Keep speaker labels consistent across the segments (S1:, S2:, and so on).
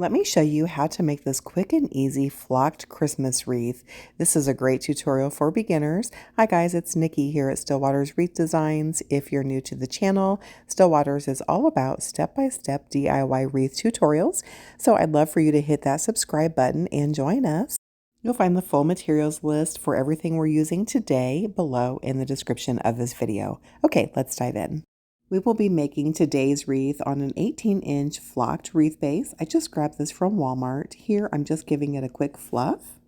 S1: Let me show you how to make this quick and easy flocked Christmas wreath. This is a great tutorial for beginners. Hi guys, it's Nikki here at Stillwater's Wreath Designs. If you're new to the channel, Stillwater's is all about step-by-step DIY wreath tutorials. So I'd love for you to hit that subscribe button and join us. You'll find the full materials list for everything we're using today below in the description of this video. Okay, let's dive in. We will be making today's wreath on an 18-inch flocked wreath base. I just grabbed this from Walmart. Here, I'm just giving it a quick fluff.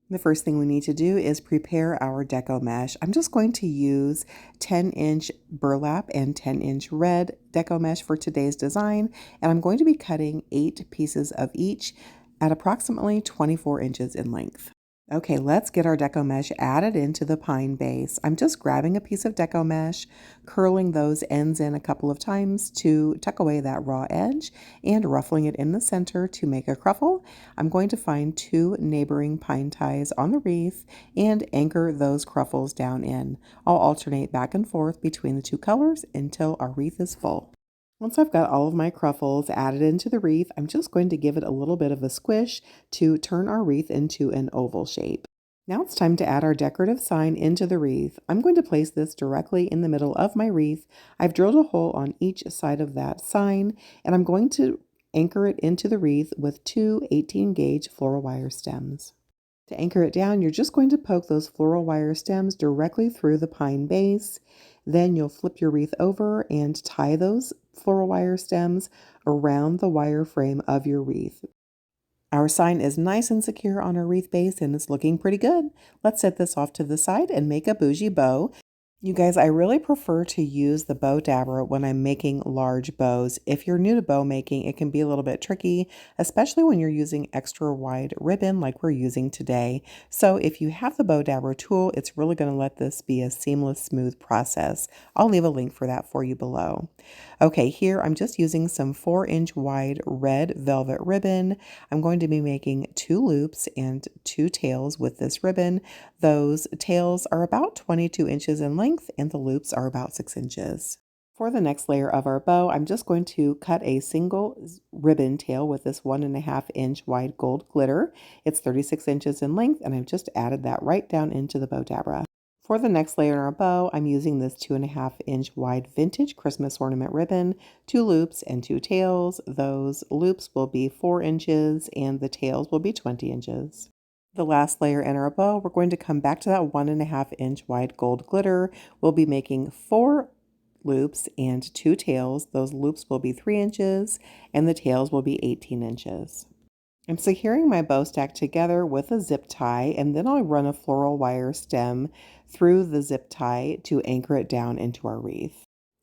S1: The first thing we need to do is prepare our deco mesh. I'm just going to use 10-inch burlap and 10-inch red deco mesh for today's design, and I'm going to be cutting 8 pieces of each at approximately 24 inches in length. Okay, let's get our deco mesh added into the pine base. I'm just grabbing a piece of deco mesh, curling those ends in a couple of times to tuck away that raw edge, and ruffling it in the center to make a cruffle. I'm going to find 2 neighboring pine ties on the wreath and anchor those cruffles down in. I'll alternate back and forth between the 2 colors until our wreath is full. Once I've got all of my cruffles added into the wreath, I'm just going to give it a little bit of a squish to turn our wreath into an oval shape. Now it's time to add our decorative sign into the wreath. I'm going to place this directly in the middle of my wreath. I've drilled a hole on each side of that sign, and I'm going to anchor it into the wreath with 2 18-gauge floral wire stems. To anchor it down, you're just going to poke those floral wire stems directly through the pine base. Then you'll flip your wreath over and tie those floral wire stems around the wire frame of your wreath. Our sign is nice and secure on our wreath base and it's looking pretty good. Let's set this off to the side and make a bougie bow. You guys, I really prefer to use the bow dabber when I'm making large bows. If you're new to bow making, it can be a little bit tricky, especially when you're using extra wide ribbon like we're using today. So if you have the bow dabber tool, it's really going to let this be a seamless, smooth process. I'll leave a link for that for you below. Okay, here I'm just using some 4-inch wide red velvet ribbon. I'm going to be making 2 loops and 2 tails with this ribbon. Those tails are about 22 inches in length and the loops are about 6 inches. For the next layer of our bow, I'm just going to cut a single ribbon tail with this 1.5-inch wide gold glitter. It's 36 inches in length and I've just added that right down into the bow dabber. For the next layer in our bow, I'm using this 2.5-inch wide vintage Christmas ornament ribbon, 2 loops and 2 tails. Those loops will be 4 inches and the tails will be 20 inches. The last layer in our bow, we're going to come back to that 1.5-inch wide gold glitter. We'll be making 4 loops and 2 tails. Those loops will be 3 inches and the tails will be 18 inches. I'm securing my bow stack together with a zip tie, and then I'll run a floral wire stem through the zip tie to anchor it down into our wreath.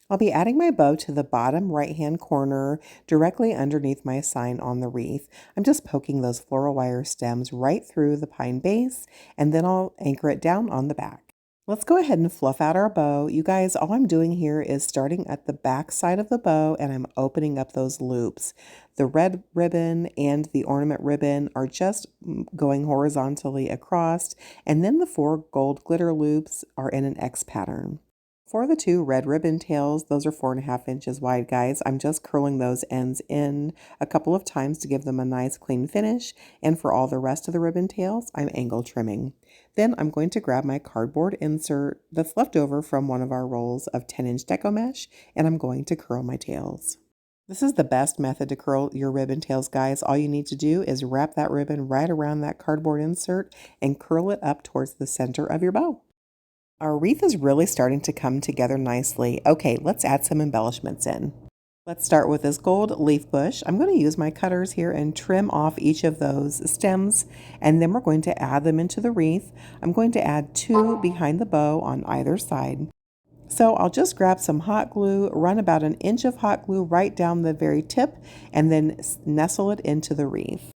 S1: I'll be adding my bow to the bottom right-hand corner directly underneath my sign on the wreath. I'm just poking those floral wire stems right through the pine base, and then I'll anchor it down on the back. Let's go ahead and fluff out our bow. You guys, all I'm doing here is starting at the back side of the bow and I'm opening up those loops. The red ribbon and the ornament ribbon are just going horizontally across, and then the 4 gold glitter loops are in an X pattern. For the 2 red ribbon tails, those are 4.5 inches wide, guys. I'm just curling those ends in a couple of times to give them a nice clean finish. And for all the rest of the ribbon tails, I'm angle trimming. Then I'm going to grab my cardboard insert that's left over from one of our rolls of 10-inch deco mesh, and I'm going to curl my tails. This is the best method to curl your ribbon tails, guys. All you need to do is wrap that ribbon right around that cardboard insert and curl it up towards the center of your bow. Our wreath is really starting to come together nicely. Okay, let's add some embellishments in. Let's start with this gold leaf bush. I'm going to use my cutters here and trim off each of those stems, and then we're going to add them into the wreath. I'm going to add 2 behind the bow on either side. So I'll just grab some hot glue, run about 1 inch of hot glue right down the very tip, and then nestle it into the wreath.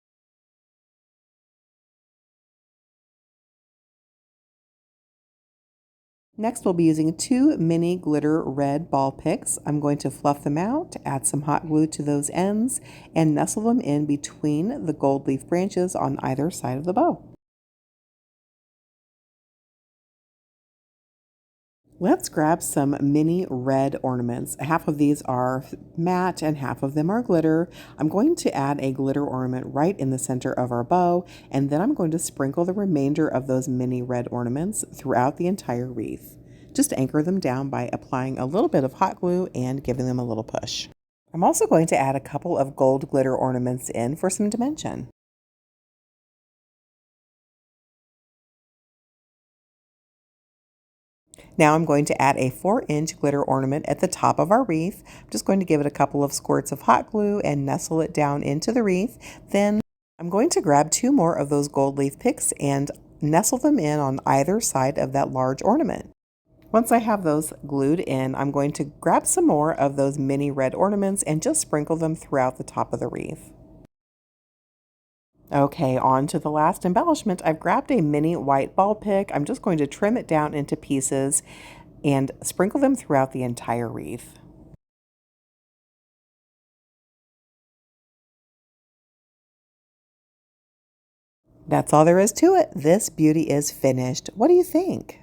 S1: Next, we'll be using 2 mini glitter red ball picks. I'm going to fluff them out, add some hot glue to those ends, and nestle them in between the gold leaf branches on either side of the bow. Let's grab some mini red ornaments. Half of these are matte and half of them are glitter. I'm going to add a glitter ornament right in the center of our bow, and then I'm going to sprinkle the remainder of those mini red ornaments throughout the entire wreath. Just anchor them down by applying a little bit of hot glue and giving them a little push. I'm also going to add a couple of gold glitter ornaments in for some dimension. Now I'm going to add a 4-inch glitter ornament at the top of our wreath. I'm just going to give it a couple of squirts of hot glue and nestle it down into the wreath. Then I'm going to grab 2 more of those gold leaf picks and nestle them in on either side of that large ornament. Once I have those glued in, I'm going to grab some more of those mini red ornaments and just sprinkle them throughout the top of the wreath. Okay, on to the last embellishment. I've grabbed a mini white ball pick. I'm just going to trim it down into pieces and sprinkle them throughout the entire wreath. That's all there is to it. This beauty is finished. What do you think?